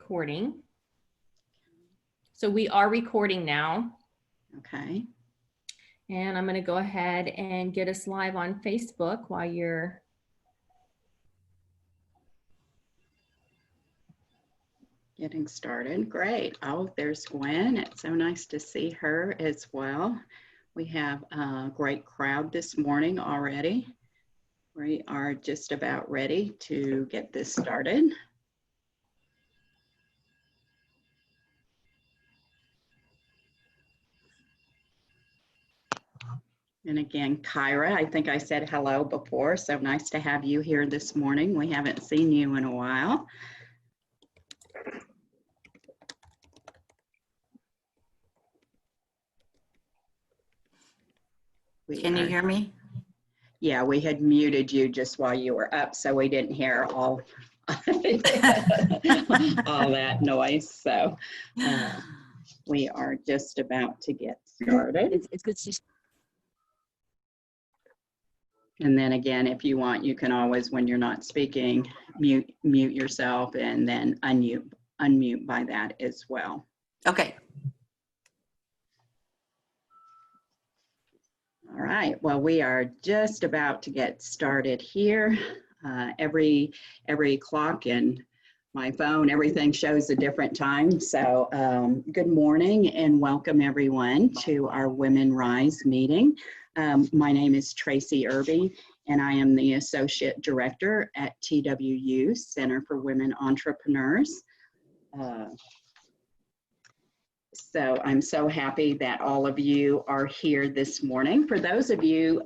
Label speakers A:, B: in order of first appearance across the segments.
A: recording. So we are recording now.
B: Okay.
A: And I'm going to go ahead and get us live on Facebook while you're
B: getting started. Great. Oh, there's Gwen. It's so nice to see her as well. We have a great crowd this morning already. We are just about ready to get this started. And again, Kyra, I think I said hello before, so nice to have you here this morning. We haven't seen you in a while.
C: Can you hear me?
B: Yeah, we had muted you just while you were up, so we didn't hear all, all that noise. So we are just about to get started.
C: It's good to.
B: And then again, if you want, you can always, when you're not speaking, mute yourself and then unmute by that as well.
C: Okay.
B: All right, well, we are just about to get started here. Every clock and my phone, everything shows a different time. So good morning and welcome everyone to our Women Rise meeting. My name is Tracy Irving and I am the Associate Director at TWU, Center for Women Entrepreneurs. So I'm so happy that all of you are here this morning. For those of you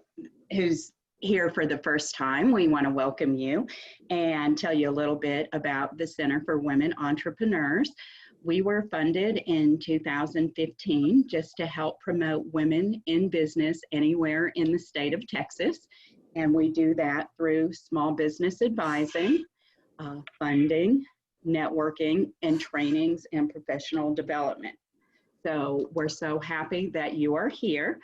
B: who's here for the first time, we want to welcome you and tell you a little bit about the Center for Women Entrepreneurs. We were funded in 2015 just to help promote women in business anywhere in the state of Texas. And we do that through small business advising, funding, networking, and trainings and professional development. So we're so happy that you are here.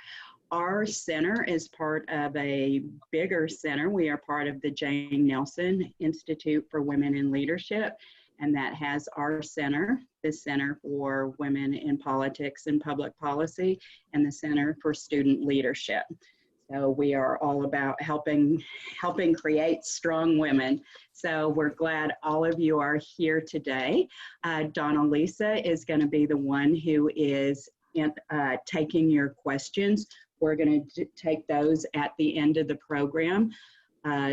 B: Our center is part of a bigger center. We are part of the Jane Nelson Institute for Women in Leadership, and that has our center, the Center for Women in Politics and Public Policy, and the Center for Student Leadership. So we are all about helping create strong women. So we're glad all of you are here today. Donna Lisa is going to be the one who is taking your questions. We're going to take those at the end of the program.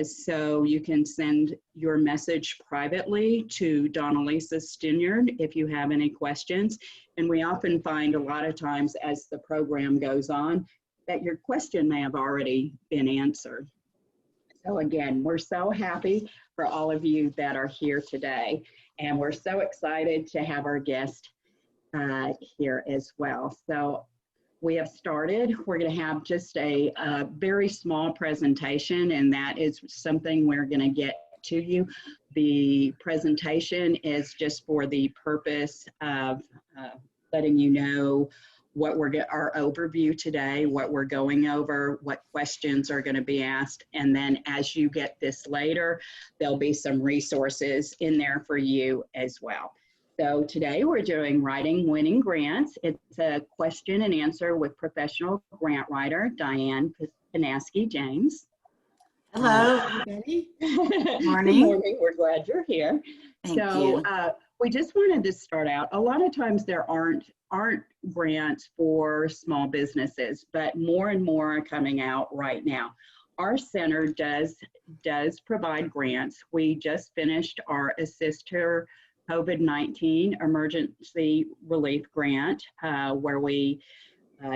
B: So you can send your message privately to Donna Lisa Stinyard if you have any questions. And we often find a lot of times as the program goes on that your question may have already been answered. So again, we're so happy for all of you that are here today. And we're so excited to have our guest here as well. So we have started. We're going to have just a very small presentation, and that is something we're going to get to you. The presentation is just for the purpose of letting you know what our overview today, what we're going over, what questions are going to be asked. And then as you get this later, there'll be some resources in there for you as well. So today we're doing Writing Winning Grants. It's a question and answer with professional grant writer, Diane Panasci James.
C: Hello, everybody.
B: Good
C: Morning.
B: morning. We're glad you're here.
C: Thank you.
B: We just wanted to start out. A lot of times there aren't grants for small businesses, but more and more are coming out right now. Our center does provide grants. We just finished our Assist Her COVID-19 Emergency Relief Grant, where we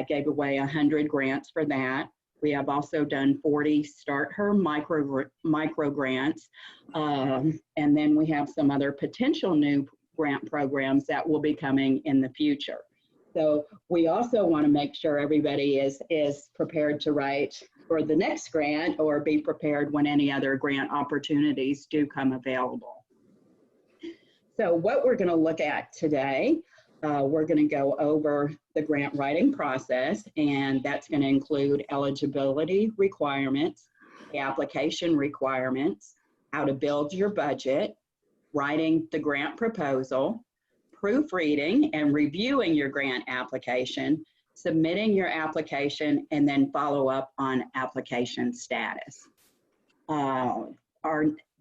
B: gave away 100 grants for that. We have also done 40 Start Her micro grants, and then we have some other potential new grant programs that will be coming in the future. So we also want to make sure everybody is prepared to write for the next grant or be prepared when any other grant opportunities do come available. So what we're going to look at today, we're going to go over the grant writing process, and that's going to include eligibility requirements, the application requirements, how to build your budget, writing the grant proposal, proofreading and reviewing your grant application, submitting your application, and then follow up on application status.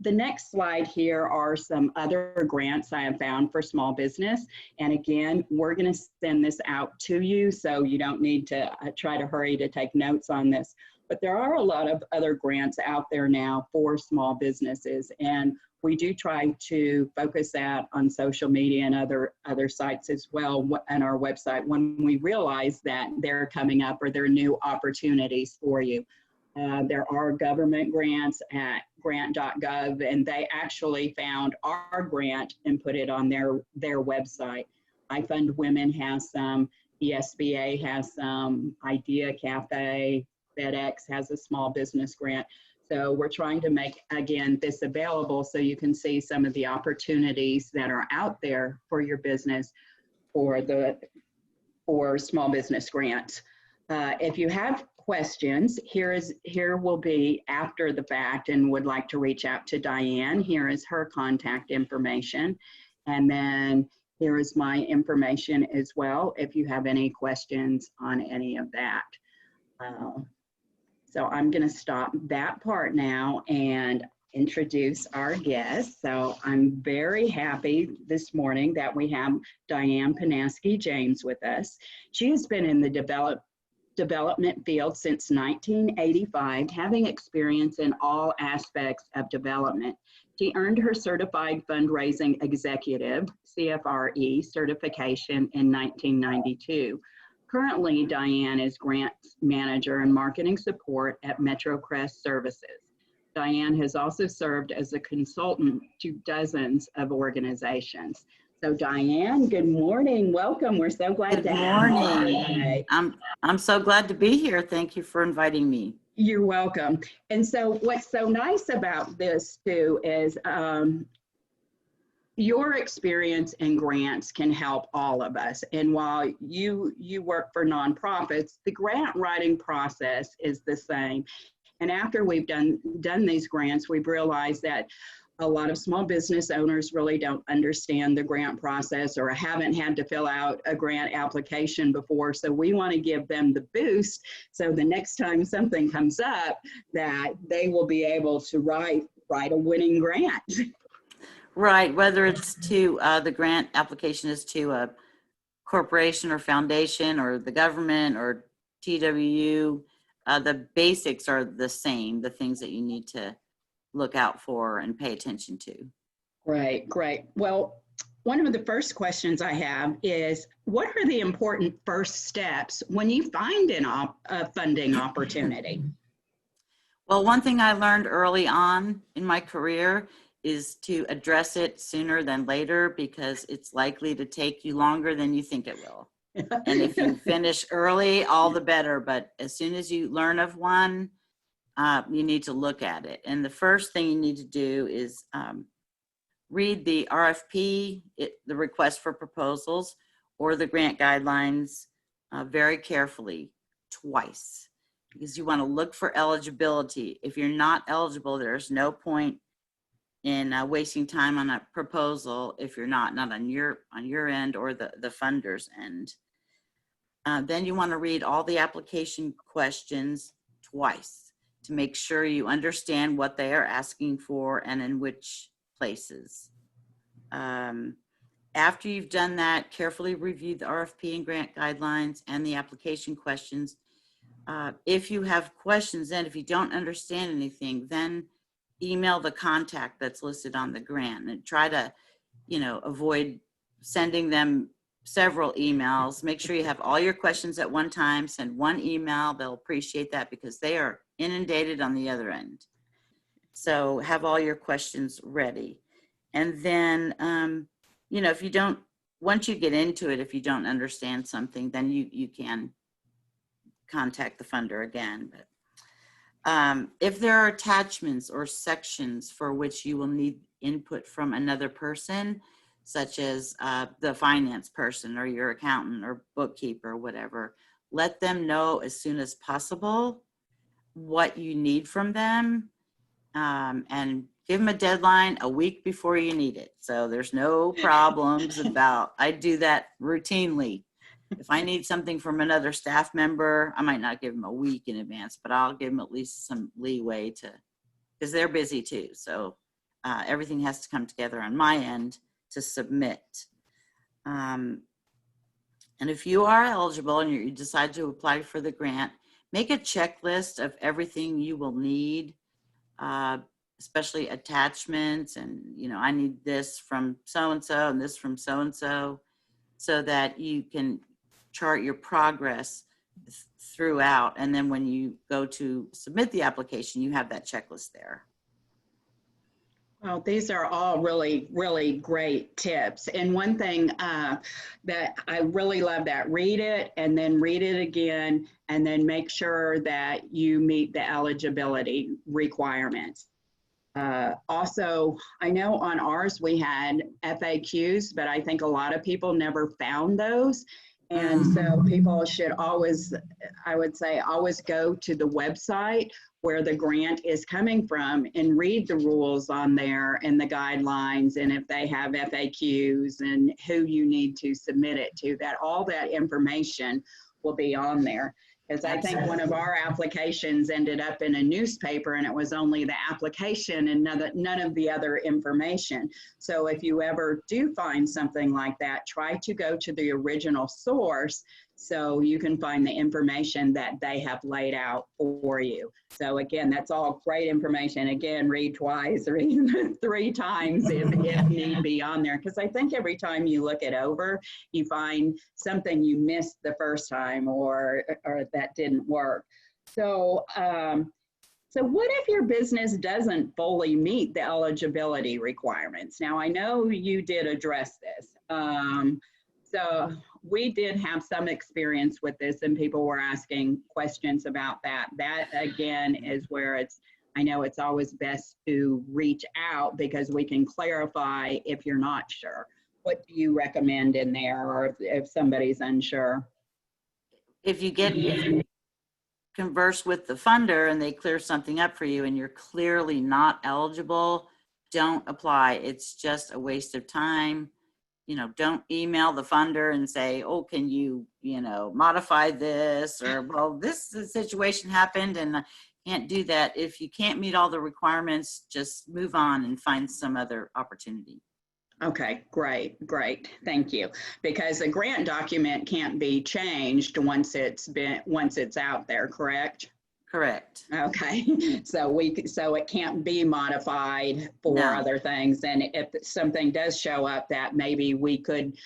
B: The next slide here are some other grants I have found for small business. And again, we're going to send this out to you, so you don't need to try to hurry to take notes on this. But there are a lot of other grants out there now for small businesses, and we do try to focus that on social media and other sites as well, and our website, when we realize that they're coming up or there are new opportunities for you. There are government grants at grant.gov, and they actually found our grant and put it on their website. I Fund Women has some, ESBA has some, Idea Cafe, FedEx has a small business grant. So we're trying to make, again, this available so you can see some of the opportunities that are out there for your business for small business grants. If you have questions, here will be after the fact and would like to reach out to Diane. Here is her contact information. And then here is my information as well if you have any questions on any of that. So I'm going to stop that part now and introduce our guest. So I'm very happy this morning that we have Diane Panasci James with us. She has been in the development field since 1985, having experience in all aspects of development. She earned her Certified Fundraising Executive, CFRE, certification in 1992. Currently, Diane is Grant Manager and Marketing Support at Metrocrest Services. Diane has also served as a consultant to dozens of organizations. So Diane, good morning. Welcome. We're so glad to have you today.
C: I'm so glad to be here. Thank you for inviting me.
B: You're welcome. And so what's so nice about this too is your experience in grants can help all of us. And while you work for nonprofits, the grant writing process is the same. And after we've done these grants, we've realized that a lot of small business owners really don't understand the grant process or haven't had to fill out a grant application before. So we want to give them the boost so the next time something comes up that they will be able to write a winning grant.
C: Right, whether it's to the grant application is to a corporation or foundation or the government or TWU, the basics are the same, the things that you need to look out for and pay attention to.
B: Great. Well, one of the first questions I have is, what are the important first steps when you find a funding opportunity?
C: Well, one thing I learned early on in my career is to address it sooner than later, because it's likely to take you longer than you think it will. And if you finish early, all the better. But as soon as you learn of one, you need to look at it. And the first thing you need to do is read the RFP, the request for proposals, or the grant guidelines very carefully twice, because you want to look for eligibility. If you're not eligible, there's no point in wasting time on a proposal if you're not on your end or the funder's end. Then you want to read all the application questions twice to make sure you understand what they are asking for and in which places. After you've done that, carefully review the RFP and grant guidelines and the application questions. If you have questions, then if you don't understand anything, then email the contact that's listed on the grant, and try to, avoid sending them several emails. Make sure you have all your questions at one time. Send one email. They'll appreciate that because they are inundated on the other end. So have all your questions ready. And then, if you don't, once you get into it, if you don't understand something, then you can contact the funder again. But if there are attachments or sections for which you will need input from another person, such as the finance person or your accountant or bookkeeper or whatever, let them know as soon as possible what you need from them, and give them a deadline a week before you need it. So there's no problems about, I do that routinely. If I need something from another staff member, I might not give them a week in advance, but I'll give them at least some leeway because they're busy too. So everything has to come together on my end to submit. And if you are eligible and you decide to apply for the grant, make a checklist of everything you will need, especially attachments. And, I need this from so-and-so and this from so-and-so, so that you can chart your progress throughout. And then when you go to submit the application, you have that checklist there.
B: Well, these are all really, really great tips. And one thing that I really love that read it and then read it again, and then make sure that you meet the eligibility requirements. Also, I know on ours we had FAQs, but I think a lot of people never found those. And so people should always, I would say, always go to the website where the grant is coming from and read the rules on there and the guidelines, and if they have FAQs and who you need to submit it to, that all that information will be on there. Because I think one of our applications ended up in a newspaper and it was only the application and none of the other information. So if you ever do find something like that, try to go to the original source so you can find the information that they have laid out for you. So again, that's all great information. Again, read twice, read 3 times if need be on there. Because I think every time you look it over, you find something you missed the first time or that didn't work. So, so what if your business doesn't fully meet the eligibility requirements? Now, I know you did address this. So we did have some experience with this and people were asking questions about that. That again is where I know it's always best to reach out because we can clarify if you're not sure. What do you recommend in there, or if somebody's unsure?
C: If you converse with the funder and they clear something up for you and you're clearly not eligible, don't apply. It's just a waste of time. Don't email the funder and say, oh, can you, modify this, or, well, this situation happened and I can't do that. If you can't meet all the requirements, just move on and find some other opportunity.
B: Okay, great. Thank you. Because a grant document can't be changed once it's out there, correct?
C: Correct.
B: Okay, so it can't be modified for other things. And if something does show up that maybe we could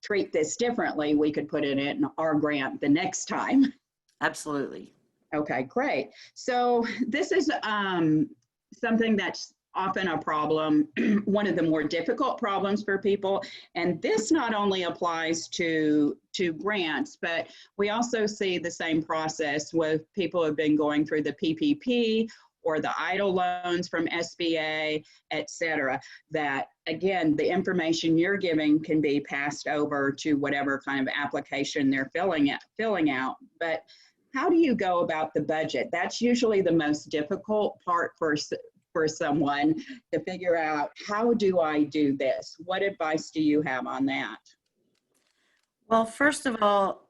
B: treat this differently, we could put it in our grant the next time.
C: Absolutely.
B: Okay, great. So this is something that's often a problem, one of the more difficult problems for people. And this not only applies to grants, but we also see the same process with people who have been going through the PPP or the EIDL loans from SBA, et cetera, that again, the information you're giving can be passed over to whatever kind of application they're filling out. But how do you go about the budget? That's usually the most difficult part for someone to figure out, how do I do this? What advice do you have on that?
C: Well, first of all,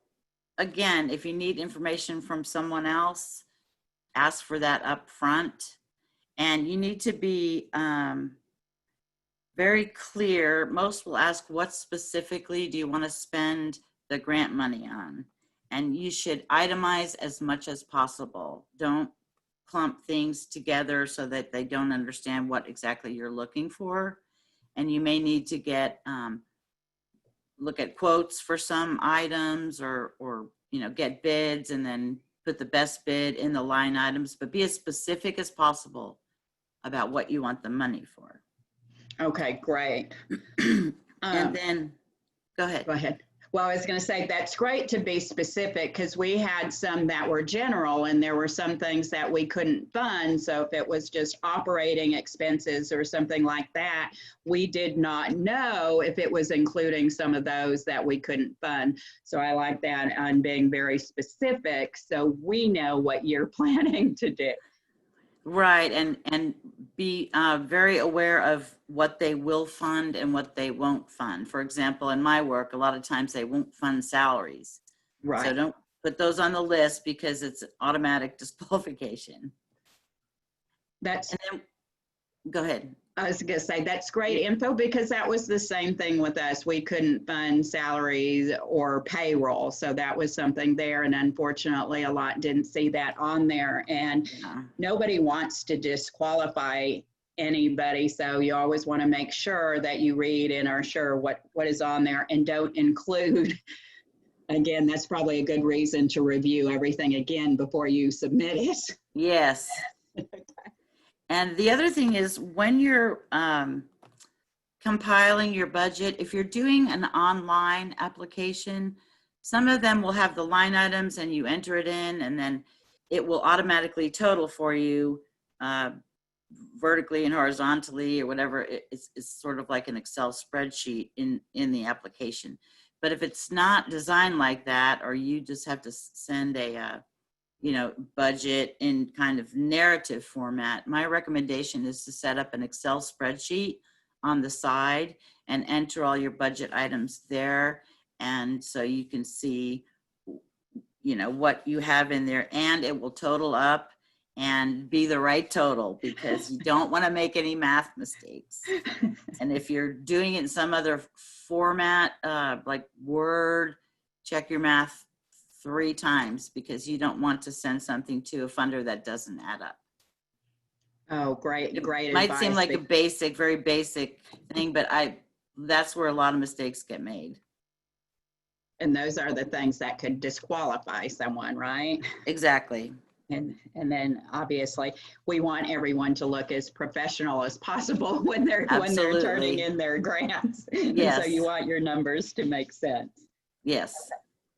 C: again, if you need information from someone else, ask for that up front. And you need to be very clear. Most will ask, what specifically do you want to spend the grant money on? And you should itemize as much as possible. Don't clump things together so that they don't understand what exactly you're looking for. And you may need to look at quotes for some items or get bids and then put the best bid in the line items, but be as specific as possible about what you want the money for.
B: Okay, great.
C: And then, go ahead.
B: Go ahead. Well, I was going to say, that's great to be specific, because we had some that were general and there were some things that we couldn't fund. So if it was just operating expenses or something like that, we did not know if it was including some of those that we couldn't fund. So I like that on being very specific so we know what you're planning to do.
C: Right, and be very aware of what they will fund and what they won't fund. For example, in my work, a lot of times they won't fund salaries. So
B: Right.
C: don't put those on the list because it's automatic disqualification.
B: That's,
C: And then, go ahead.
B: I was going to say, that's great info, because that was the same thing with us. We couldn't fund salaries or payroll. So that was something there. And unfortunately, a lot didn't see that on there. And
C: Yeah.
B: nobody wants to disqualify anybody. So you always want to make sure that you read and are sure what is on there, and don't include. Again, that's probably a good reason to review everything again before you submit it.
C: Yes. And the other thing is, when you're compiling your budget, if you're doing an online application, some of them will have the line items and you enter it in, and then it will automatically total for you vertically and horizontally or whatever. It's sort of like an Excel spreadsheet in the application. But if it's not designed like that, or you just have to send a budget in kind of narrative format, my recommendation is to set up an Excel spreadsheet on the side and enter all your budget items there. And so you can see, what you have in there, and it will total up and be the right total, because you don't want to make any math mistakes. And if you're doing it in some other format, like Word, check your math 3 times, because you don't want to send something to a funder that doesn't add up.
B: Oh, great
C: It might
B: advice.
C: seem like a very basic thing, but that's where a lot of mistakes get made.
B: And those are the things that could disqualify someone, right?
C: Exactly.
B: And then obviously we want everyone to look as professional as possible when they're turning in their grants.
C: Yes.
B: And so you want your numbers to make sense.
C: Yes.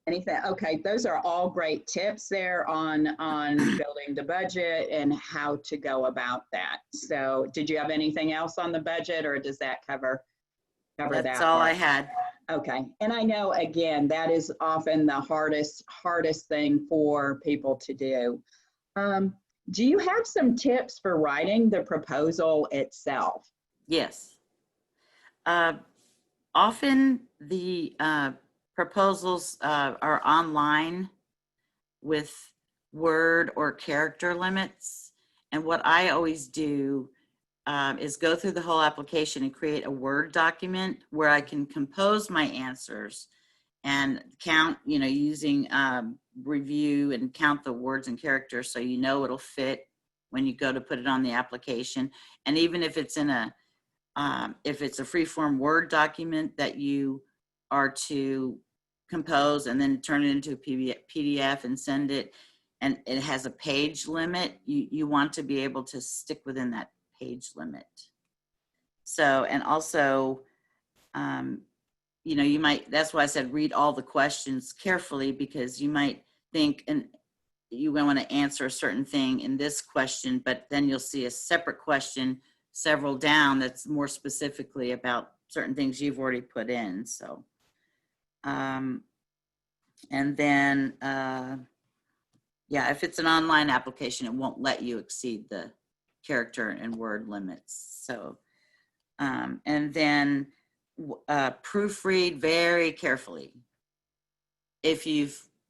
B: Anything? Okay, those are all great tips there on building the budget and how to go about that. So did you have anything else on the budget, or does that cover that?
C: That's all I had.
B: Okay, and I know, again, that is often the hardest thing for people to do. Do you have some tips for writing the proposal itself?
C: Yes. Often the proposals are online with word or character limits. And what I always do is go through the whole application and create a Word document where I can compose my answers and count, using review and count the words and characters, so it'll fit when you go to put it on the application. And even if it's if it's a free-form Word document that you are to compose and then turn it into a PDF and send it, and it has a page limit, you want to be able to stick within that page limit. So, and also, you might, that's why I said read all the questions carefully, because you might think and you want to answer a certain thing in this question, but then you'll see a separate question several down that's more specifically about certain things you've already put in. So, and then, if it's an online application, it won't let you exceed the character and word limits. So, and then proofread very carefully.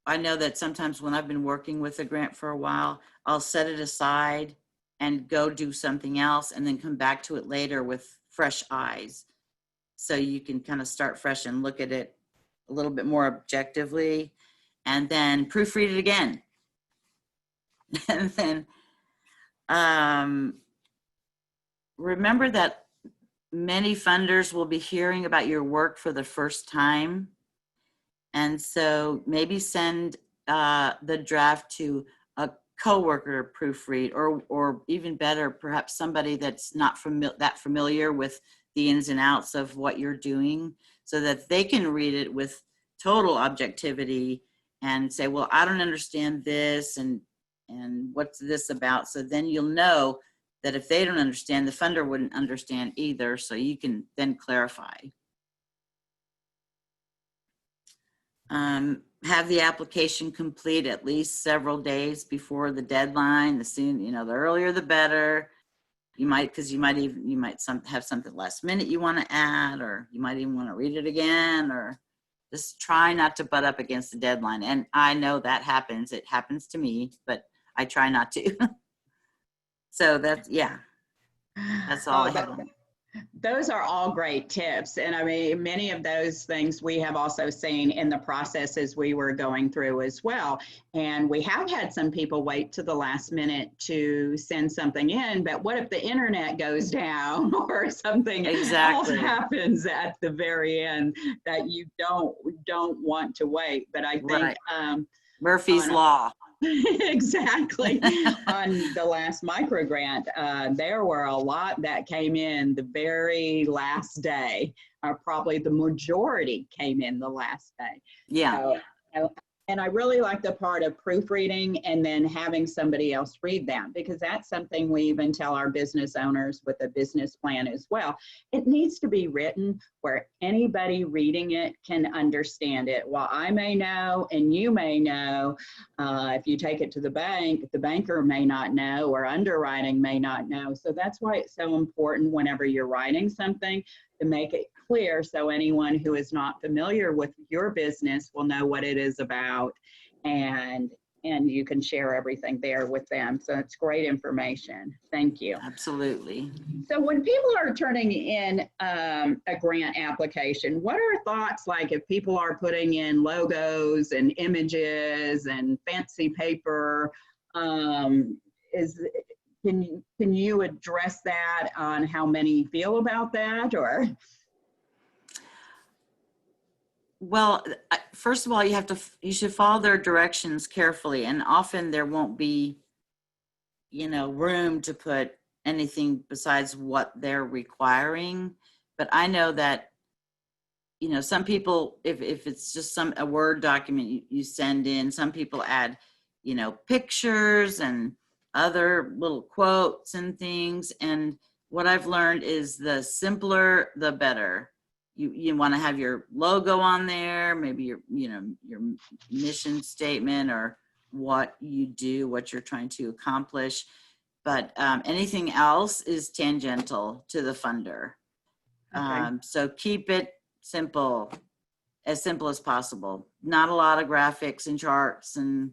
C: I know that sometimes when I've been working with a grant for a while, I'll set it aside and go do something else and then come back to it later with fresh eyes. So you can kind of start fresh and look at it a little bit more objectively, and then proofread it again. And then remember that many funders will be hearing about your work for the first time. And so maybe send the draft to a coworker to proofread, or even better, perhaps somebody that's not that familiar with the ins and outs of what you're doing, so that they can read it with total objectivity and say, well, I don't understand this, and what's this about? So then you'll know that if they don't understand, the funder wouldn't understand either, so you can then clarify. have the application complete at least several days before the deadline. The soon, the earlier the better. You might, because you might have something last minute you want to add, or you might even want to read it again, or just try not to butt up against the deadline. And I know that happens. It happens to me, but I try not to. So that's all I have.
B: Those are all great tips. And I mean, many of those things we have also seen in the processes we were going through as well. And we have had some people wait to the last minute to send something in, but what if the internet goes down or something else happens at the very end that you don't want to wait? But I think
C: Murphy's Law.
B: Exactly. On the last micro grant, there were a lot that came in the very last day, or probably the majority came in the last day.
C: Yeah.
B: So, and I really like the part of proofreading and then having somebody else read them, because that's something we even tell our business owners with a business plan as well. It needs to be written where anybody reading it can understand it. While I may know and you may know, if you take it to the bank, the banker may not know, or underwriting may not know. So that's why it's so important whenever you're writing something to make it clear, so anyone who is not familiar with your business will know what it is about, and you can share everything there with them. So it's great information. Thank you.
C: Absolutely.
B: So when people are turning in a grant application, what are thoughts like if people are putting in logos and images and fancy paper? Can you address that on how many feel about that, or?
C: Well, first of all, you should follow their directions carefully, and often there won't be, room to put anything besides what they're requiring. But I know that, some people, if it's just a Word document you send in, some people add, pictures and other little quotes and things. And what I've learned is the simpler, the better. You want to have your logo on there, maybe your mission statement, or what you do, what you're trying to accomplish. But anything else is tangential to the funder.
B: Okay.
C: So keep it simple as possible. Not a lot of graphics and charts and,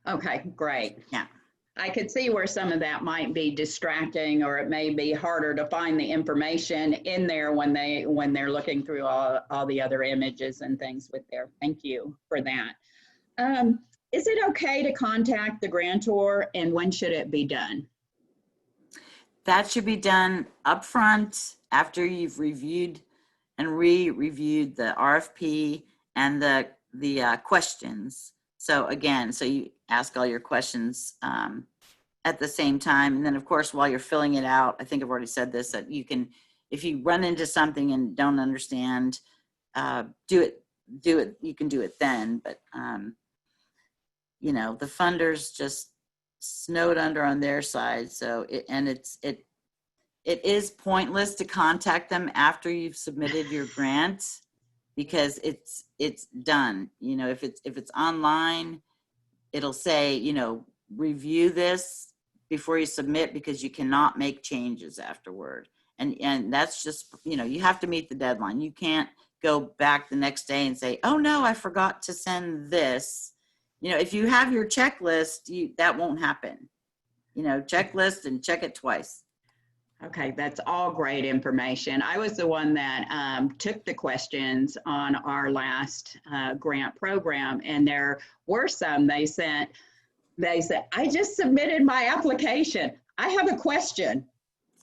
B: Okay, great.
C: Yeah.
B: I could see where some of that might be distracting, or it may be harder to find the information in there when they're looking through all the other images and things with there. Thank you for that. Is it okay to contact the grantor, and when should it be done?
C: That should be done upfront after you've reviewed and re-reviewed the RFP and the questions. So again, you ask all your questions at the same time. And then of course, while you're filling it out, I think I've already said this, that you can, if you run into something and don't understand, you can do it then. But, the funders just snowed under on their side. So it is pointless to contact them after you've submitted your grant, because it's done. If it's online, it'll say, review this before you submit, because you cannot make changes afterward. And that's just, you have to meet the deadline. You can't go back the next day and say, oh no, I forgot to send this. If you have your checklist, that won't happen. Checklist and check it twice.
B: Okay, that's all great information. I was the one that took the questions on our last grant program, and there were some they said, I just submitted my application. I have a question.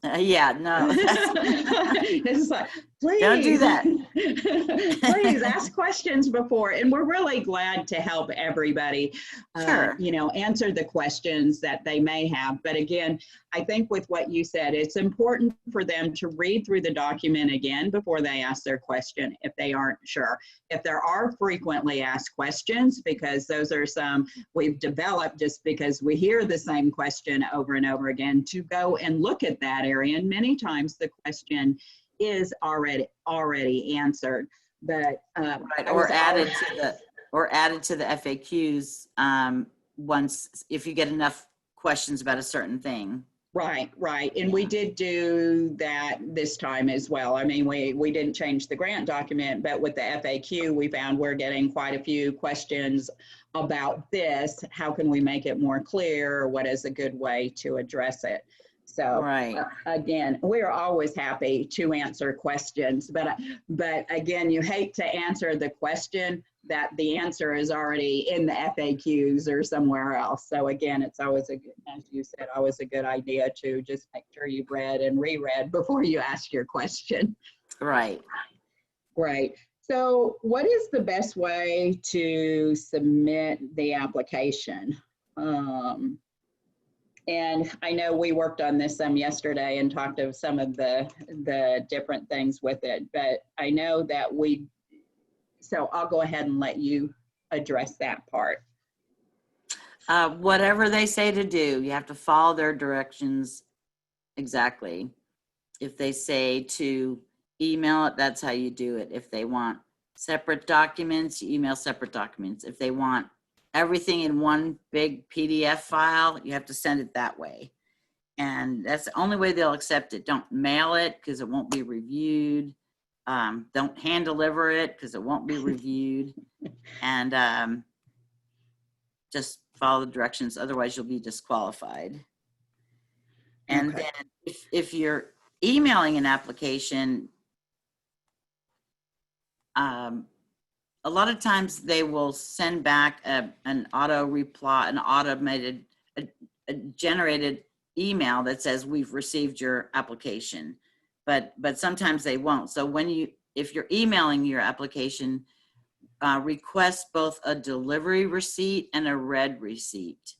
C: Yeah, no.
B: It's like, please.
C: Don't do that.
B: Please ask questions before. And we're really glad to help everybody,
C: Sure.
B: Answer the questions that they may have. But again, I think with what you said, it's important for them to read through the document again before they ask their question if they aren't sure. If there are frequently asked questions, because those are some we've developed just because we hear the same question over and over again, to go and look at that area. And many times the question is already answered. But
C: Right,
B: I was
C: or added to the FAQs once, if you get enough questions about a certain thing.
B: Right, right. And we did do that this time as well. I mean, we didn't change the grant document, but with the FAQ, we found we're getting quite a few questions about this. How can we make it more clear? What is a good way to address it? So
C: Right.
B: again, we're always happy to answer questions, but again, you hate to answer the question that the answer is already in the FAQs or somewhere else. So again, it's always a good, as you said, always a good idea to just make sure you've read and reread before you ask your question.
C: Right.
B: Right. So what is the best way to submit the application? And I know we worked on this some yesterday and talked of some of the different things with it, but I know that so I'll go ahead and let you address that part.
C: Whatever they say to do, you have to follow their directions exactly. If they say to email it, that's how you do it. If they want separate documents, you email separate documents. If they want everything in one big PDF file, you have to send it that way. And that's the only way they'll accept it. Don't mail it because it won't be reviewed. Don't hand deliver it because it won't be reviewed. And just follow the directions. Otherwise, you'll be disqualified. And
B: Okay.
C: then if you're emailing an application, a lot of times they will send back an auto reply, an automated, a generated email that says we've received your application, but sometimes they won't. So if you're emailing your application, request both a delivery receipt and a read receipt.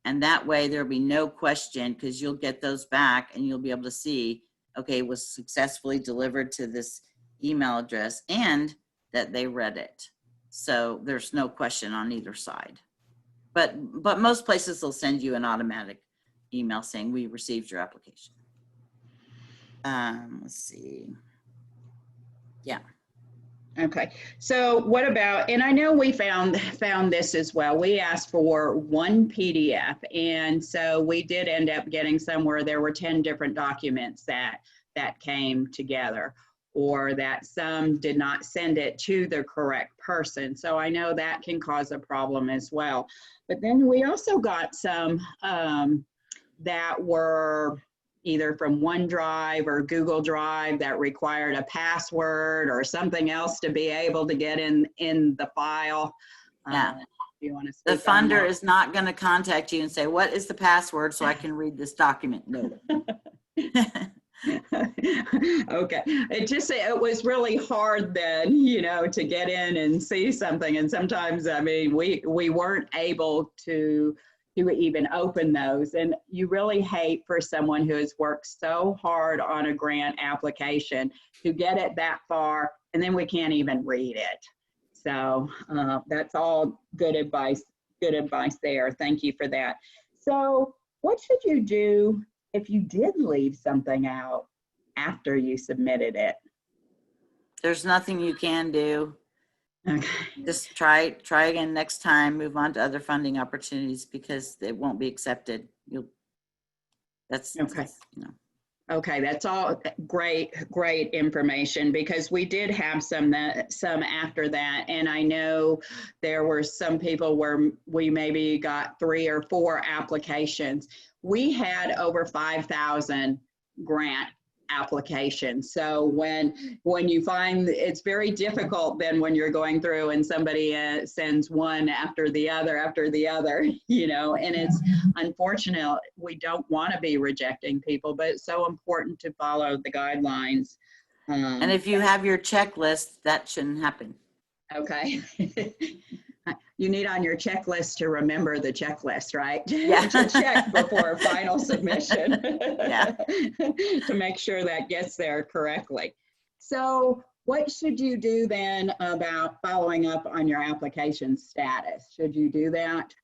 C: And that way there'll be no question because you'll get those back and you'll be able to see, okay, it was successfully delivered to this email address and that they read it. So there's no question on either side. But most places will send you an automatic email saying we received your application. Let's see. Yeah.
B: Okay. So what about, and I know we found this as well. We asked for one PDF. And so we did end up getting somewhere there were 10 different documents that came together, or that some did not send it to the correct person. So I know that can cause a problem as well. But then we also got some that were either from OneDrive or Google Drive that required a password or something else to be able to get in the file.
C: Yeah.
B: You want to
C: The
B: speak on
C: funder
B: that?
C: is not going to contact you and say, what is the password so I can read this document? No.
B: Okay. It was really hard then, to get in and see something. And sometimes, I mean, we weren't able to even open those. And you really hate for someone who has worked so hard on a grant application to get it that far, and then we can't even read it. So that's all good advice there. Thank you for that. So what should you do if you did leave something out after you submitted it?
C: There's nothing you can do.
B: Okay.
C: Just try again next time, move on to other funding opportunities because it won't be accepted. That's
B: okay. Okay, that's all great information, because we did have some after that, and I know there were some people where we maybe got 3 or 4 applications. We had over 5,000 grant applications. So when you find it's very difficult then when you're going through and somebody sends one after the other, and it's unfortunate. We don't want to be rejecting people, but it's so important to follow the guidelines.
C: And if you have your checklist, that shouldn't happen.
B: Okay. You need on your checklist to remember the checklist, right?
C: Yeah.
B: To check before final submission.
C: Yeah.
B: To make sure that gets there correctly. So what should you do then about following up on your application status? Should you do that?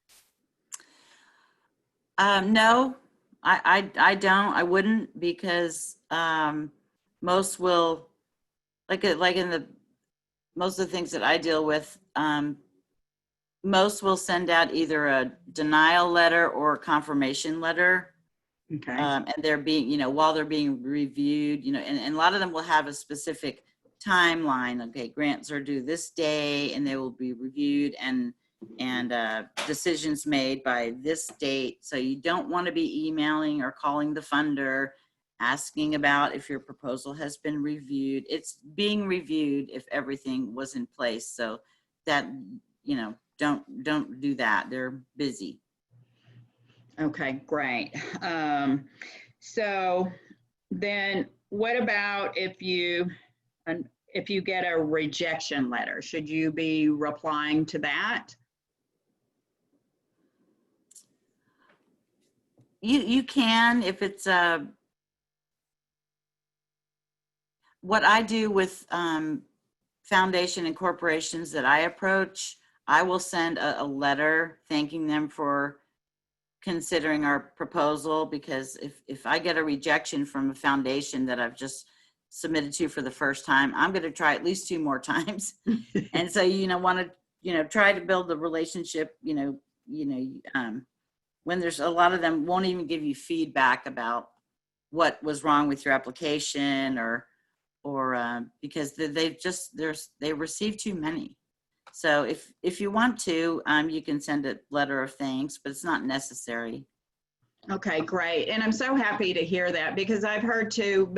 C: No, I don't. I wouldn't, because most will, like in the most of the things that I deal with, most will send out either a denial letter or a confirmation letter.
B: Okay.
C: And they're being, while they're being reviewed, and a lot of them will have a specific timeline. Okay, grants are due this day and they will be reviewed and decisions made by this date. So you don't want to be emailing or calling the funder asking about if your proposal has been reviewed. It's being reviewed if everything was in place. So that, don't do that. They're busy.
B: Okay, great. So then what about if you get a rejection letter? Should you be replying to that?
C: You can, if it's what I do with foundation and corporations that I approach, I will send a letter thanking them for considering our proposal, because if I get a rejection from a foundation that I've just submitted to for the first time, I'm going to try at least 2 more times. And so, want to, try to build the relationship, when there's a lot of them won't even give you feedback about what was wrong with your application or because they receive too many. So if you want to, you can send a letter of thanks, but it's not necessary.
B: Okay, great. And I'm so happy to hear that, because I've heard too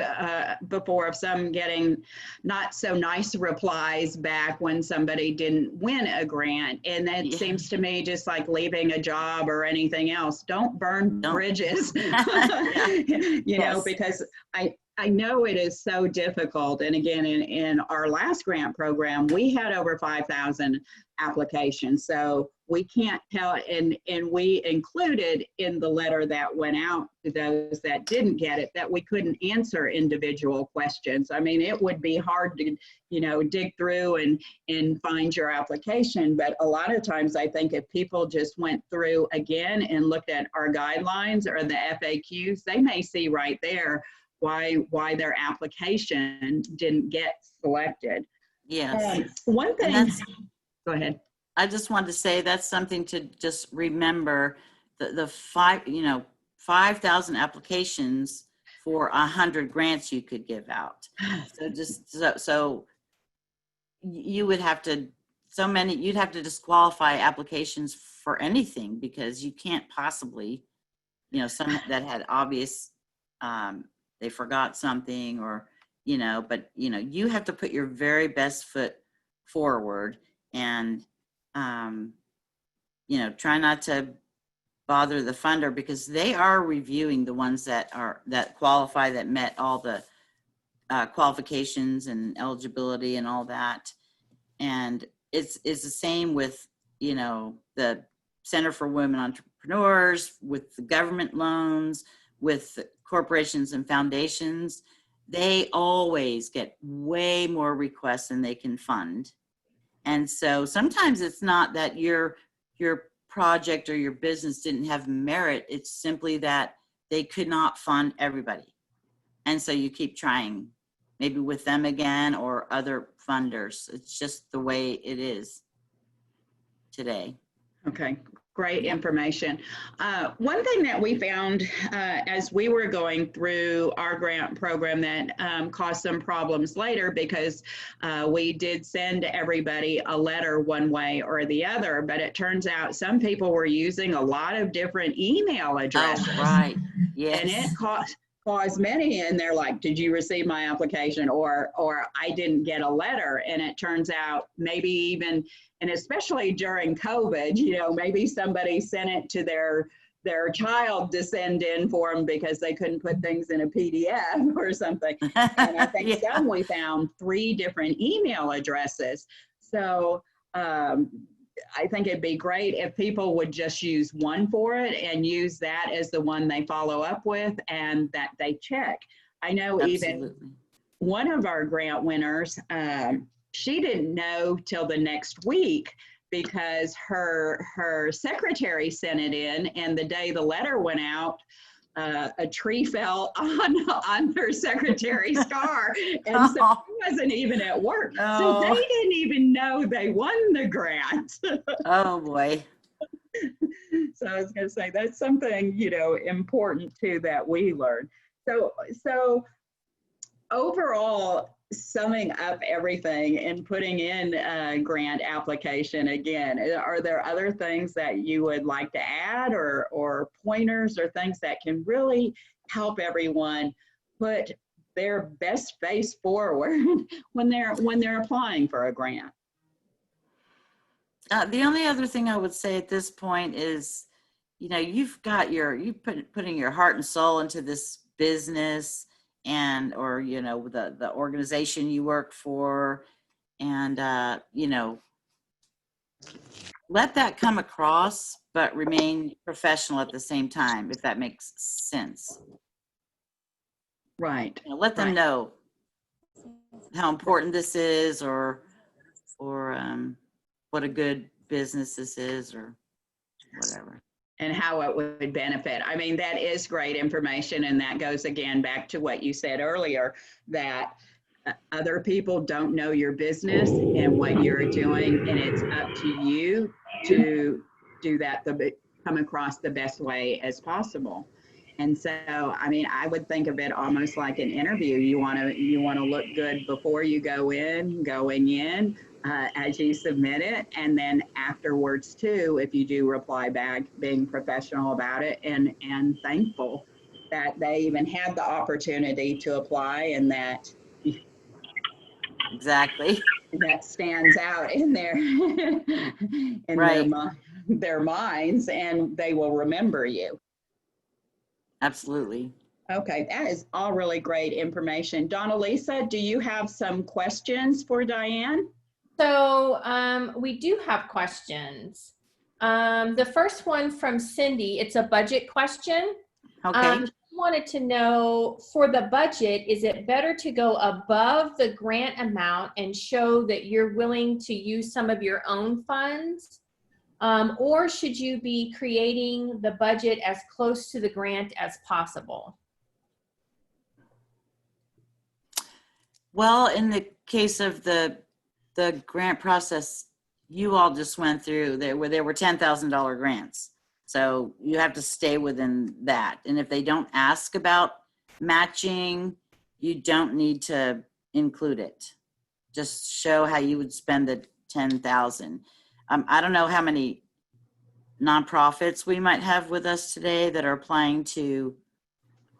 B: before of some getting not so nice replies back when somebody didn't win a grant. And that seems to me just like leaving a job or anything else. Don't burn bridges, because I know it is so difficult. And again, in our last grant program, we had over 5,000 applications. So we can't tell, and we included in the letter that went out to those that didn't get it, that we couldn't answer individual questions. I mean, it would be hard to, dig through and find your application. But a lot of times I think if people just went through again and looked at our guidelines or the FAQs, they may see right there why their application didn't get selected.
C: Yes.
B: One thing, go ahead.
C: I just wanted to say that's something to just remember, the 5,000 applications for 100 grants you could give out. So so you would have to, you'd have to disqualify applications for anything, because you can't possibly, some that had obvious, they forgot something or, but, you have to put your very best foot forward and, try not to bother the funder, because they are reviewing the ones that qualify, that met all the qualifications and eligibility and all that. And it's the same with, the Center for Women Entrepreneurs, with the government loans, with corporations and foundations. They always get way more requests than they can fund. And so sometimes it's not that your project or your business didn't have merit. It's simply that they could not fund everybody. And so you keep trying, maybe with them again or other funders. It's just the way it is today.
B: Okay, great information. One thing that we found as we were going through our grant program that caused some problems later, because we did send everybody a letter one way or the other, but it turns out some people were using a lot of different email addresses.
C: Oh, right. Yes.
B: And it caused many, and they're like, did you receive my application? Or I didn't get a letter. And it turns out maybe even, and especially during COVID, maybe somebody sent it to their child to send in for them because they couldn't put things in a PDF or something. And I think some we found 3 different email addresses. So I think it'd be great if people would just use one for it and use that as the one they follow up with and that they check. I know even one of our grant winners, she didn't know till the next week, because her secretary sent it in, and the day the letter went out, a tree fell on her secretary's car, and so she wasn't even at work. So they didn't even know they won the grant.
C: Oh boy.
B: So I was going to say that's something, you know, important too that we learned. So overall, summing up everything and putting in a grant application again, are there other things that you would like to add, or pointers or things that can really help everyone put their best face forward when they're applying for a grant?
C: The only other thing I would say at this point is, you know, you've putting your heart and soul into this business, and, or, you know, the organization you work for, and, you know, let that come across, but remain professional at the same time, if that makes sense.
B: Right.
C: You know, let them know how important this is, or what a good business this is, or whatever.
B: And how it would benefit. I mean, that is great information. And that goes again back to what you said earlier, that other people don't know your business and what you're doing. And it's up to you to do that, come across the best way as possible. And so, I mean, I would think of it almost like an interview. You want to look good before you going in, as you submit it, and then afterwards too, if you do reply back, being professional about it and thankful that they even had the opportunity to apply, and that
C: Exactly.
B: that stands out in their their minds, and they will remember you.
C: Absolutely.
B: Okay, that is all really great information. Donalisa, do you have some questions for Diane?
A: So we do have questions. The first one from Cindy, it's a budget question.
C: Okay.
A: She wanted to know, for the budget, is it better to go above the grant amount and show that you're willing to use some of your own funds? Or should you be creating the budget as close to the grant as possible?
C: Well, in the case of the grant process you all just went through, there were $10,000 grants. So you have to stay within that. And if they don't ask about matching, you don't need to include it. Just show how you would spend the $10,000. I don't know how many nonprofits we might have with us today that are applying to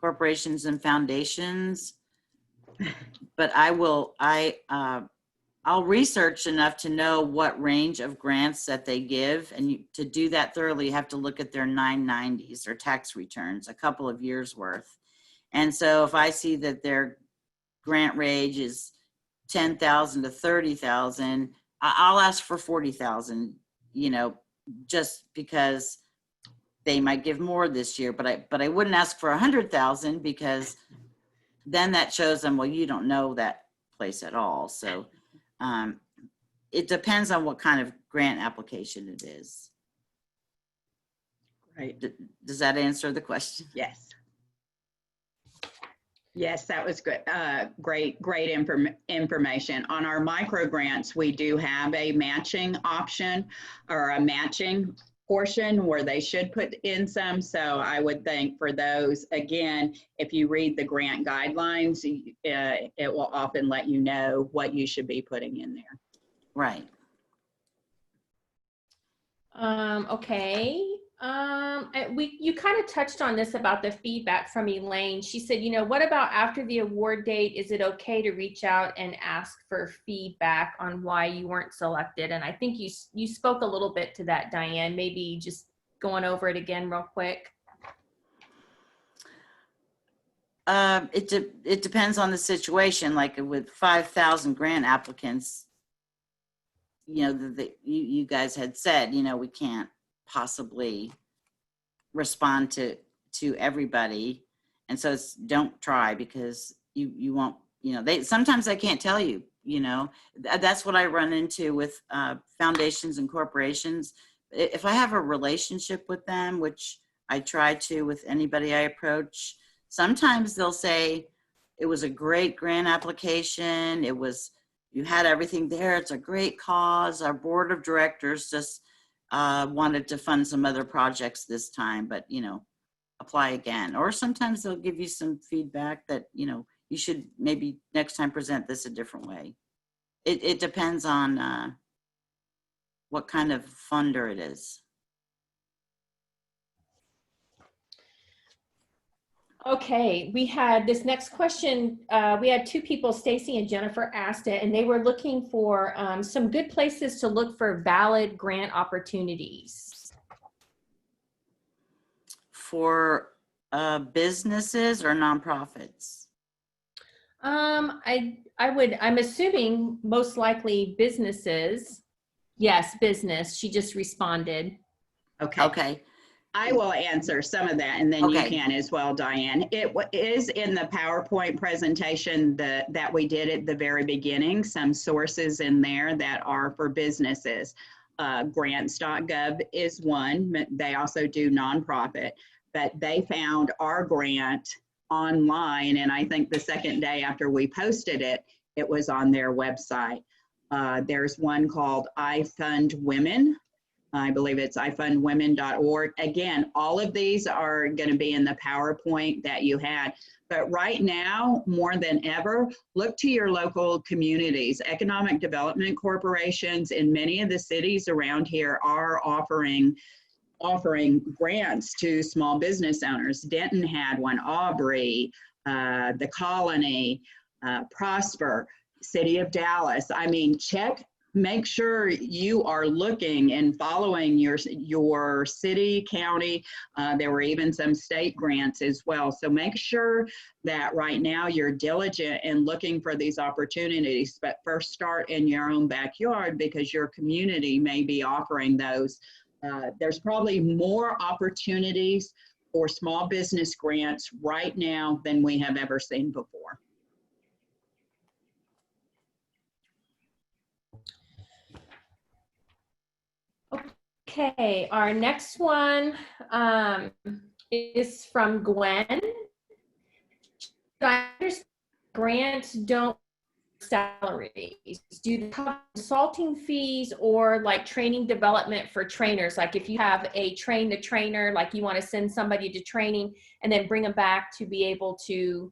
C: corporations and foundations, but I'll research enough to know what range of grants that they give. And to do that thoroughly, you have to look at their 990s, or tax returns, a couple of years worth. And so if I see that their grant range is 10,000 to 30,000, I'll ask for 40,000, you know, just because they might give more this year, but I wouldn't ask for 100,000, because then that shows them, well, you don't know that place at all. So it depends on what kind of grant application it is.
B: Right.
C: Does that answer the question?
B: Yes. Yes, that was good. Great information. On our micro grants, we do have a matching option, or a matching portion where they should put in some. So I would think for those, again, if you read the grant guidelines, it will often let you know what you should be putting in there.
C: Right.
A: Okay. You kind of touched on this about the feedback from Elaine. She said, you know, what about after the award date? Is it okay to reach out and ask for feedback on why you weren't selected? And I think you spoke a little bit to that, Diane. Maybe just going over it again real quick.
C: It depends on the situation. Like with 5,000 grant applicants, you know, you guys had said, you know, we can't possibly respond to everybody, and so don't try, because you won't, you know, sometimes they can't tell you, you know. That's what I run into with foundations and corporations. If I have a relationship with them, which I try to with anybody I approach. Sometimes they'll say, it was a great grant application. You had everything there. It's a great cause. Our board of directors just wanted to fund some other projects this time, but, apply again. Or sometimes they'll give you some feedback that, you should maybe next time present this a different way. It depends on what kind of funder it is.
A: Okay, we had this next question. We had two people, Stacy and Jennifer, asked it, and they were looking for some good places to look for valid grant opportunities.
C: For businesses or nonprofits?
A: I'm assuming most likely businesses. Yes, business. She just responded.
C: Okay.
B: I will answer some of that, and then you
C: Okay.
B: can as well, Diane. It is in the PowerPoint presentation that we did at the very beginning, some sources in there that are for businesses. Grants.gov is one. They also do nonprofit, but they found our grant online, and I think the second day after we posted it, it was on their website. There's one called I Fund Women. I believe it's ifundwomen.org. Again, all of these are going to be in the PowerPoint that you had. But right now, more than ever, look to your local communities. Economic development corporations in many of the cities around here are offering grants to small business owners. Denton had one, Aubrey, the Colony, Prosper, City of Dallas. I mean, make sure you are looking and following your city, county. There were even some state grants as well. So make sure that right now you're diligent in looking for these opportunities, but first start in your own backyard because your community may be offering those. There's probably more opportunities for small business grants right now than we have ever seen before.
A: Okay, our next one is from Gwen. I understand grants don't salaries. Do they cover consulting fees or like training development for trainers? Like if you have a train the trainer, like you want to send somebody to training and then bring them back to be able to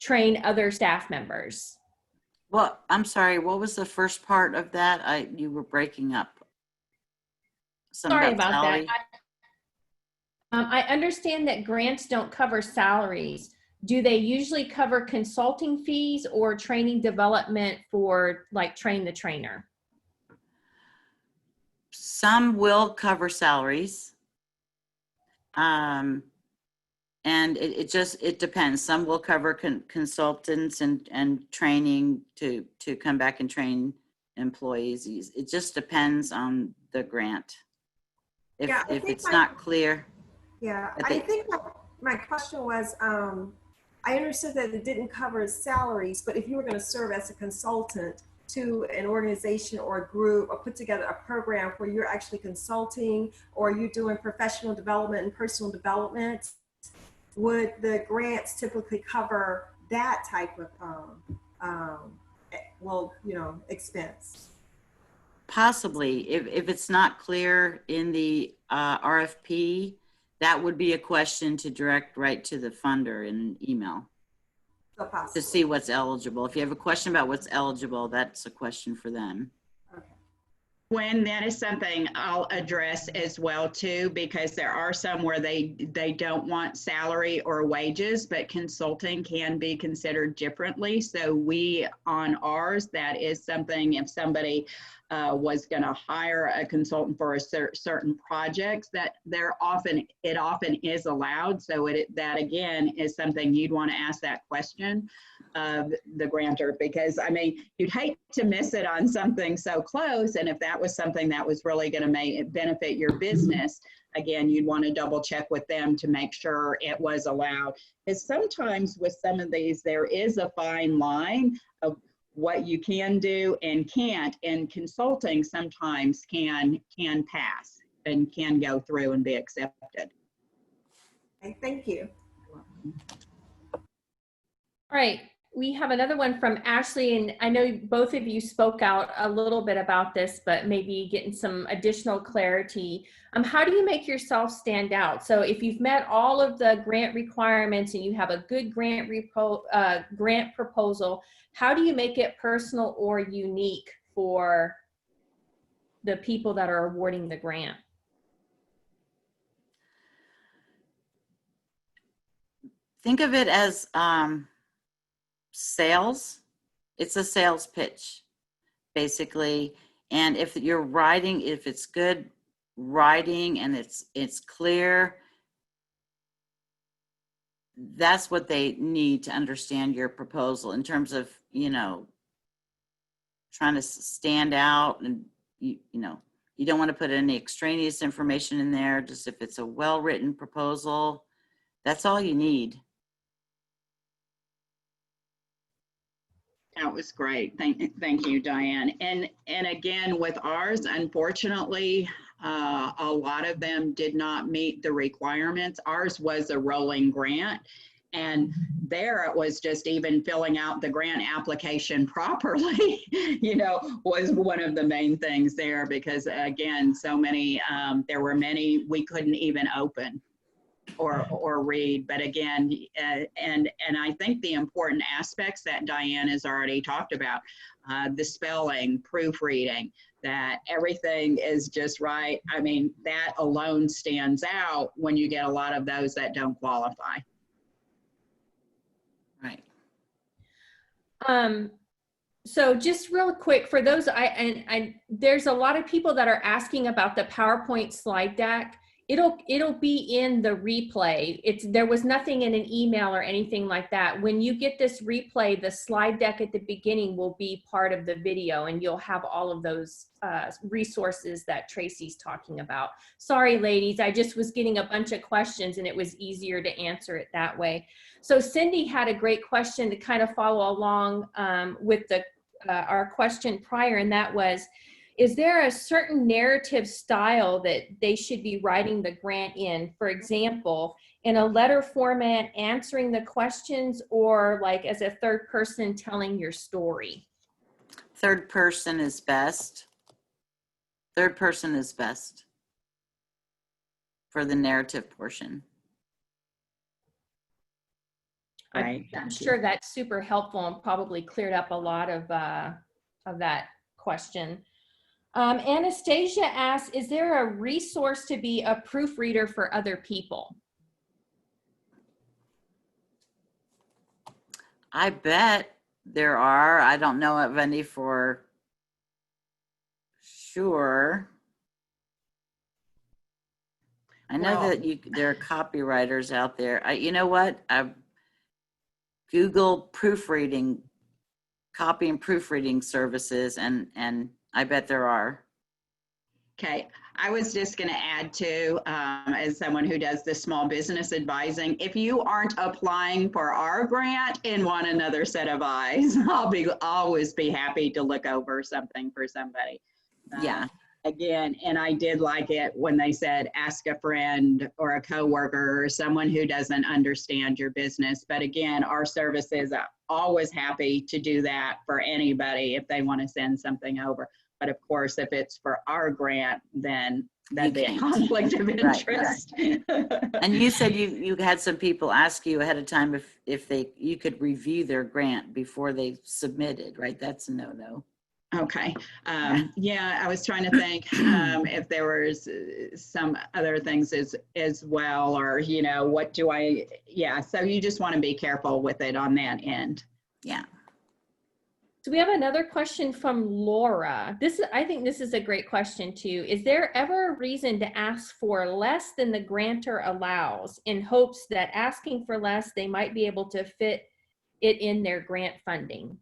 A: train other staff members.
C: Well, I'm sorry, what was the first part of that? You were breaking up.
A: Sorry about that. I understand that grants don't cover salaries. Do they usually cover consulting fees or training development for like train the trainer?
C: Some will cover salaries. And it depends. Some will cover consultants and training to come back and train employees. It just depends on the grant. If it's not clear.
D: Yeah, I think my question was, I understood that it didn't cover salaries, but if you were going to serve as a consultant to an organization or a group or put together a program where you're actually consulting or you're doing professional development and personal development, would the grants typically cover that type of, expense?
C: Possibly. If it's not clear in the RFP, that would be a question to direct right to the funder in an email to see what's eligible. If you have a question about what's eligible, that's a question for them.
B: When that is something I'll address as well too, because there are some where they don't want salary or wages, but consulting can be considered differently. So we on ours, that is something if somebody was going to hire a consultant for a certain projects, that it often is allowed. So that again is something you'd want to ask that question of the grantor, because I mean, you'd hate to miss it on something so close. And if that was something that was really going to benefit your business, again, you'd want to double check with them to make sure it was allowed. Because sometimes with some of these, there is a fine line of what you can do and can't, and consulting sometimes can pass and can go through and be accepted.
D: Okay, thank you.
A: All right, we have another one from Ashley, and I know both of you spoke out a little bit about this, but maybe getting some additional clarity. How do you make yourself stand out? So if you've met all of the grant requirements and you have a good grant proposal, how do you make it personal or unique for the people that are awarding the grant?
C: Think of it as sales. It's a sales pitch, basically. And if you're writing, if it's good writing and it's clear, that's what they need to understand your proposal in terms of, you know, trying to stand out. And you know, you don't want to put any extraneous information in there. Just if it's a well-written proposal, that's all you need.
B: That was great. Thank you, Diane. And again, with ours, unfortunately, a lot of them did not meet the requirements. Ours was a rolling grant, and there it was just even filling out the grant application properly, you know, was one of the main things there, because again, so many, there were many we couldn't even open or read. But again, and I think the important aspects that Diane has already talked about, the spelling, proofreading, that everything is just right. I mean, that alone stands out when you get a lot of those that don't qualify.
C: Right.
A: So just real quick for those, there's a lot of people that are asking about the PowerPoint slide deck. It'll be in the replay. There was nothing in an email or anything like that. When you get this replay, the slide deck at the beginning will be part of the video, and you'll have all of those resources that Tracy's talking about. Sorry, ladies, I just was getting a bunch of questions and it was easier to answer it that way. So Cindy had a great question to kind of follow along with our question prior, and that was, is there a certain narrative style that they should be writing the grant in? For example, in a letter format, answering the questions, or like as a third person telling your story?
C: Third person is best. Third person is best for the narrative portion.
B: Right.
A: I'm sure that's super helpful and probably cleared up a lot of that question. Anastasia asks, is there a resource to be a proofreader for other people?
C: I bet there are. I don't know of any for sure. I know that there are copywriters out there. You know what? I've Googled proofreading, copy and proofreading services, and I bet there are.
B: Okay, I was just going to add too, as someone who does the small business advising, if you aren't applying for our grant and want another set of eyes, I'll always be happy to look over something for somebody.
C: Yeah.
B: Again, and I did like it when they said, ask a friend or a coworker or someone who doesn't understand your business. But again, our services are always happy to do that for anybody if they want to send something over. But of course, if it's for our grant, then that'd be a conflict of interest.
C: Right. And you said you had some people ask you ahead of time if you could review their grant before they submitted, right? That's a no-no.
B: Okay. Yeah, I was trying to think if there was some other things as well, or, you know, what do I, yeah. So you just want to be careful with it on that end.
C: Yeah.
A: So we have another question from Laura. I think this is a great question too. Is there ever a reason to ask for less than the grantor allows in hopes that asking for less, they might be able to fit it in their grant funding?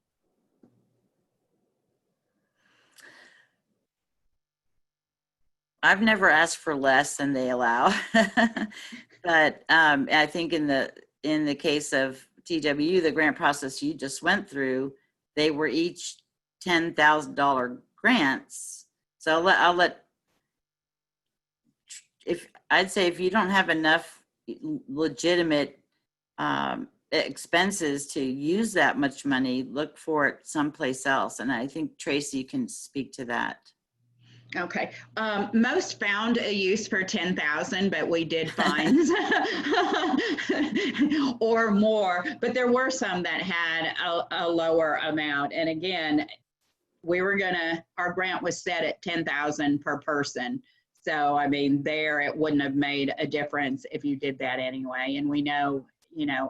C: I've never asked for less than they allow, but I think in the case of TWU, the grant process you just went through, they were each $10,000 grants. So I'd say if you don't have enough legitimate expenses to use that much money, look for it someplace else. And I think Tracy can speak to that.
B: Okay. Most found a use for 10,000, but we did find or more, but there were some that had a lower amount. And again, our grant was set at 10,000 per person. So, I mean, it wouldn't have made a difference if you did that anyway. And we know,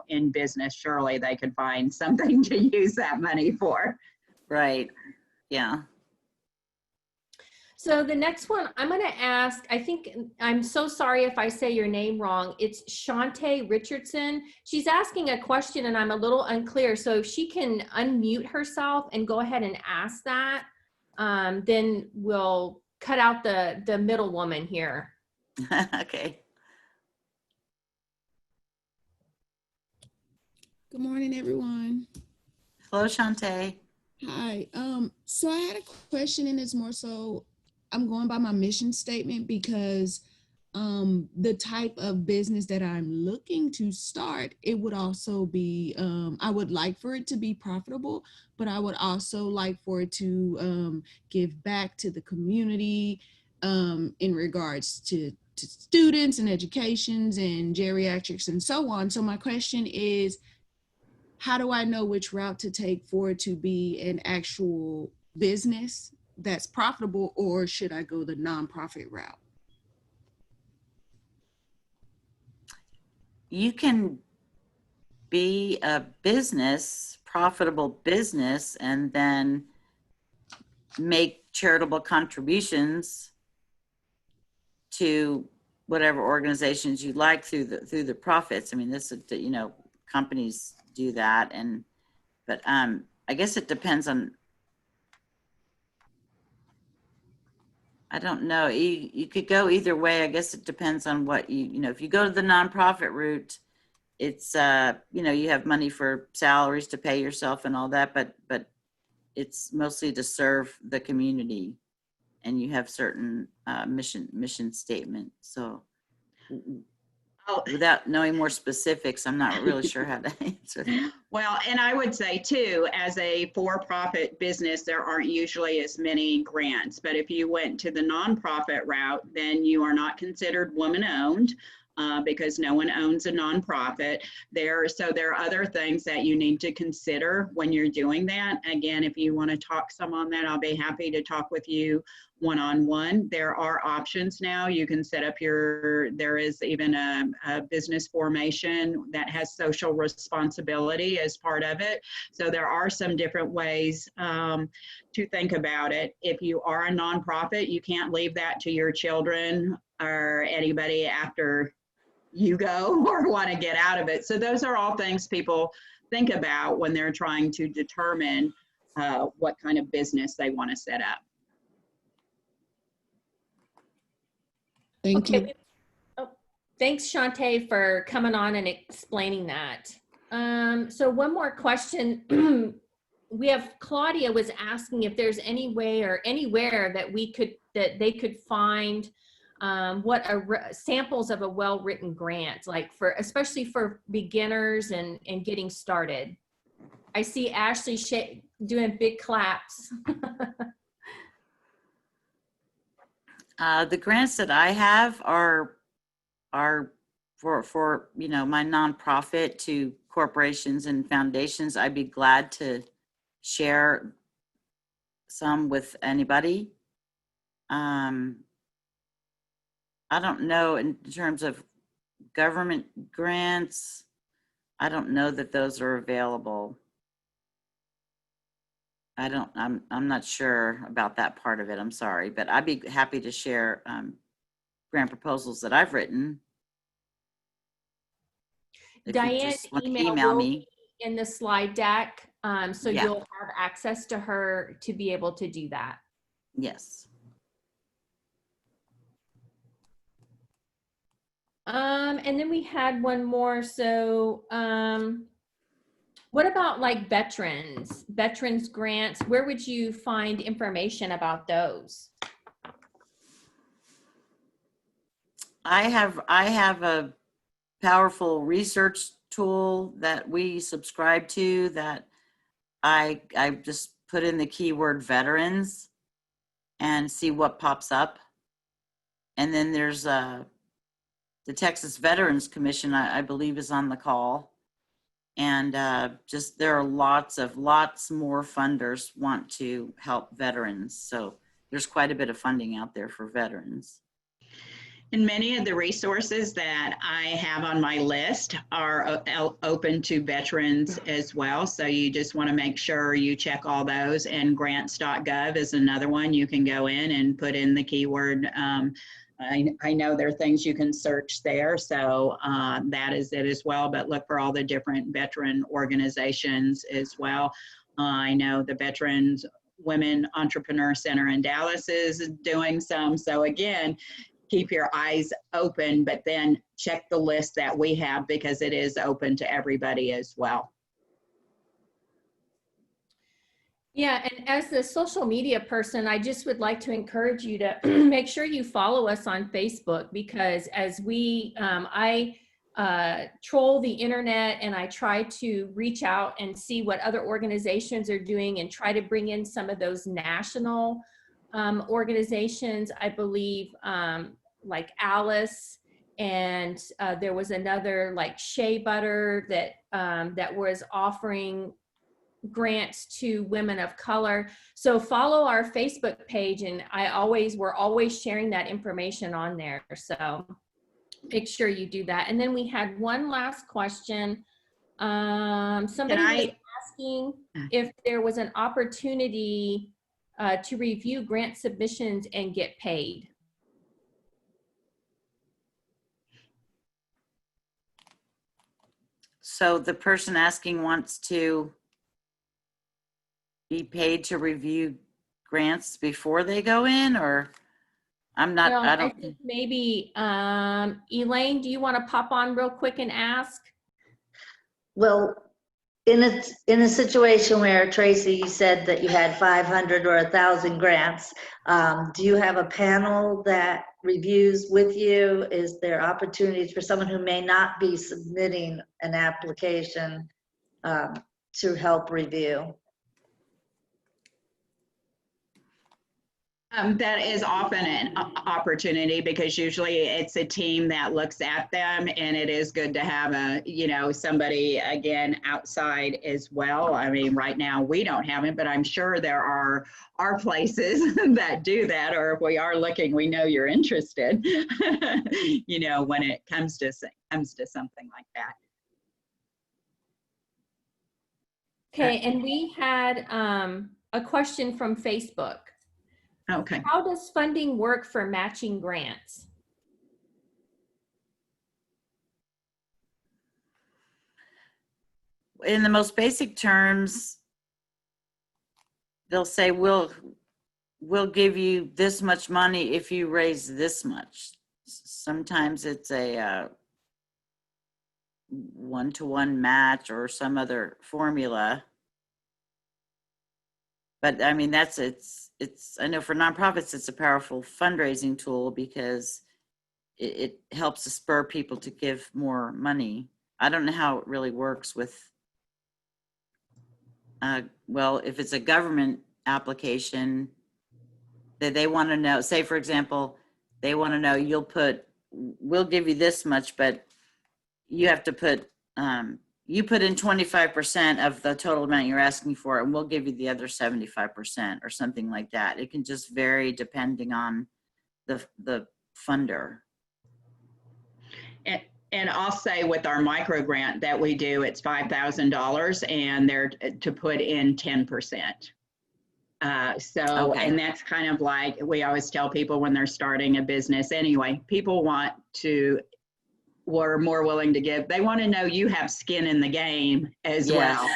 B: in business, surely they could find something to use that money for.
C: Right. Yeah.
A: So the next one I'm going to ask, I'm so sorry if I say your name wrong. It's Shantae Richardson. She's asking a question and I'm a little unclear. So if she can unmute herself and go ahead and ask that, then we'll cut out the middle woman here.
C: Okay.
E: Good morning, everyone.
C: Hello, Shantae.
E: Hi. So I had a question, and it's more so I'm going by my mission statement because the type of business that I'm looking to start, it would also be, I would like for it to be profitable, but I would also like for it to give back to the community in regards to students and educations and geriatrics and so on. So my question is, how do I know which route to take for it to be an actual business that's profitable, or should I go the nonprofit route?
C: You can be a profitable business, and then make charitable contributions to whatever organizations you like through the profits. I mean, this is, companies do that, but I guess it depends on, I don't know. You could go either way. I guess it depends on what if you go to the nonprofit route, it's, you have money for salaries to pay yourself and all that, but it's mostly to serve the community, and you have certain mission statement. So without knowing more specifics, I'm not really sure how to answer that.
B: Well, and I would say too, as a for-profit business, there aren't usually as many grants, but if you went to the nonprofit route, then you are not considered woman-owned because no one owns a nonprofit. So there are other things that you need to consider when you're doing that. Again, if you want to talk some on that, I'll be happy to talk with you one-on-one. There are options now. You can set up there is even a business formation that has social responsibility as part of it. So there are some different ways to think about it. If you are a nonprofit, you can't leave that to your children or anybody after you go or want to get out of it. So those are all things people think about when they're trying to determine what kind of business they want to set up.
E: Thank you.
A: Oh, thanks, Shantae, for coming on and explaining that. So one more question. We have Claudia was asking if there's any way or anywhere that they could find samples of a well-written grant, like especially for beginners and getting started. I see Ashley doing big claps.
C: The grants that I have are for my nonprofit to corporations and foundations. I'd be glad to share some with anybody. I don't know in terms of government grants. I don't know that those are available. I'm not sure about that part of it. I'm sorry, but I'd be happy to share grant proposals that I've written.
A: Diane's email will be in the slide deck, so yeah, you'll have access to her to be able to do that.
C: Yes.
A: And then we had one more. So, what about like veterans grants? Where would you find information about those?
C: I have a powerful research tool that we subscribe to that I just put in the keyword veterans and see what pops up. And then there's the Texas Veterans Commission, I believe, is on the call. And just there are lots more funders want to help veterans. So there's quite a bit of funding out there for veterans.
B: And many of the resources that I have on my list are open to veterans as well. So you just want to make sure you check all those. And grants.gov is another one. You can go in and put in the keyword. I know there are things you can search there. So that is it as well. But look for all the different veteran organizations as well. I know the Veterans Women Entrepreneur Center in Dallas is doing some. So again, keep your eyes open, but then check the list that we have because it is open to everybody as well.
A: Yeah, and as the social media person, I just would like to encourage you to make sure you follow us on Facebook, because as we, I troll the internet and I try to reach out and see what other organizations are doing and try to bring in some of those national organizations. I believe like Alice, and there was another like Shea Butter that that was offering grants to women of color. So follow our Facebook page, and we're always sharing that information on there. So make sure you do that. And then we had one last question. Somebody was asking if there was an opportunity to review grant submissions and get paid.
C: So the person asking wants to be paid to review grants before they go in, or I'm not,
A: Well,
C: I
A: I
C: don't.
A: think maybe, Elaine, do you want to pop on real quick and ask?
F: Well, in a situation where, Tracy, you said that you had 500 or 1,000 grants, do you have a panel that reviews with you? Is there opportunities for someone who may not be submitting an application to help review?
B: That is often an opportunity, because usually it's a team that looks at them, and it is good to have somebody again outside as well. I mean, right now we don't have it, but I'm sure there are places that do that, or if we are looking, we know you're interested, when it comes to something like that.
A: Okay, and we had a question from Facebook.
B: Okay.
A: How does funding work for matching grants?
C: In the most basic terms, they'll say, we'll give you this much money if you raise this much. Sometimes it's a one-to-one match or some other formula. But I mean, it's I know for nonprofits, it's a powerful fundraising tool because it helps to spur people to give more money. I don't know how it really works with, well, if it's a government application, that they want to know, say, for example, they want to know, we'll give you this much, but you have to put, you put in 25% of the total amount you're asking for, and we'll give you the other 75% or something like that. It can just vary depending on the funder.
B: And I'll say with our micro grant that we do, it's $5,000, and they're to put in 10%. Okay. And that's kind of like we always tell people when they're starting a business anyway, people we're more willing to give. They want to know you have skin in the game as well,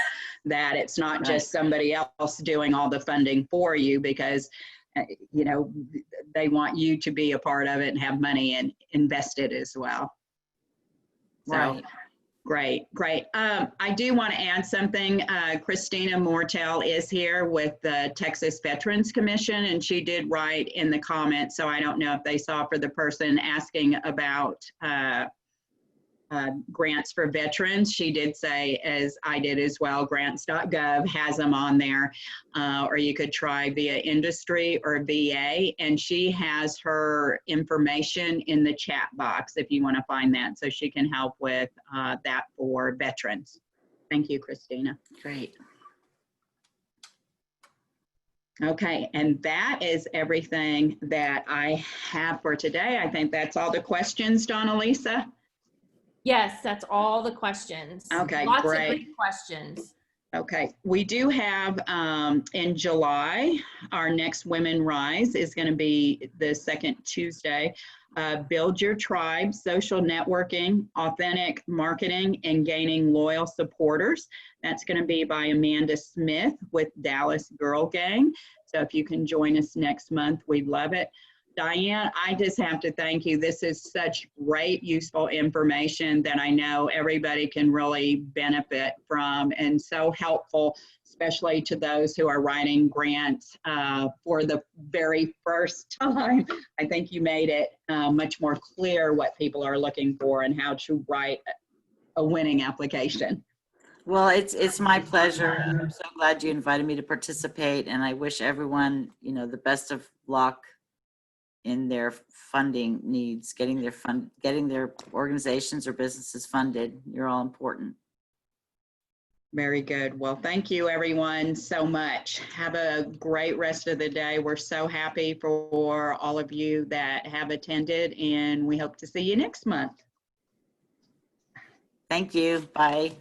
B: that it's not just somebody else doing all the funding for you, because, they want you to be a part of it and have money and invested as well. So, great. I do want to add something. Christina Mortel is here with the Texas Veterans Commission, and she did write in the comments, so I don't know if they saw, for the person asking about grants for veterans. She did say, as I did as well, grants.gov has them on there, or you could try via industry or VA, and she has her information in the chat box if you want to find that, so she can help with that for veterans. Thank you, Christina.
C: Great.
B: Okay, and that is everything that I have for today. I think that's all the questions, Donna Lisa.
A: Yes, that's all the questions.
B: Okay,
A: Lots
B: great.
A: of great questions.
B: Okay, we do have in July, our next Women Rise is going to be the second Tuesday. Build Your Tribe, Social Networking, Authentic Marketing, and Gaining Loyal Supporters. That's going to be by Amanda Smith with Dallas Girl Gang. So if you can join us next month, we'd love it. Diane, I just have to thank you. This is such great, useful information that I know everybody can really benefit from, and so helpful, especially to those who are writing grants for the very first time. I think you made it much more clear what people are looking for and how to write a winning application.
C: Well, it's my pleasure. I'm so glad you invited me to participate, and I wish everyone, you know, the best of luck in their funding needs, getting their organizations or businesses funded. You're all important.
B: Very good. Well, thank you everyone so much. Have a great rest of the day. We're so happy for all of you that have attended, and we hope to see you next month.
C: Thank you. Bye.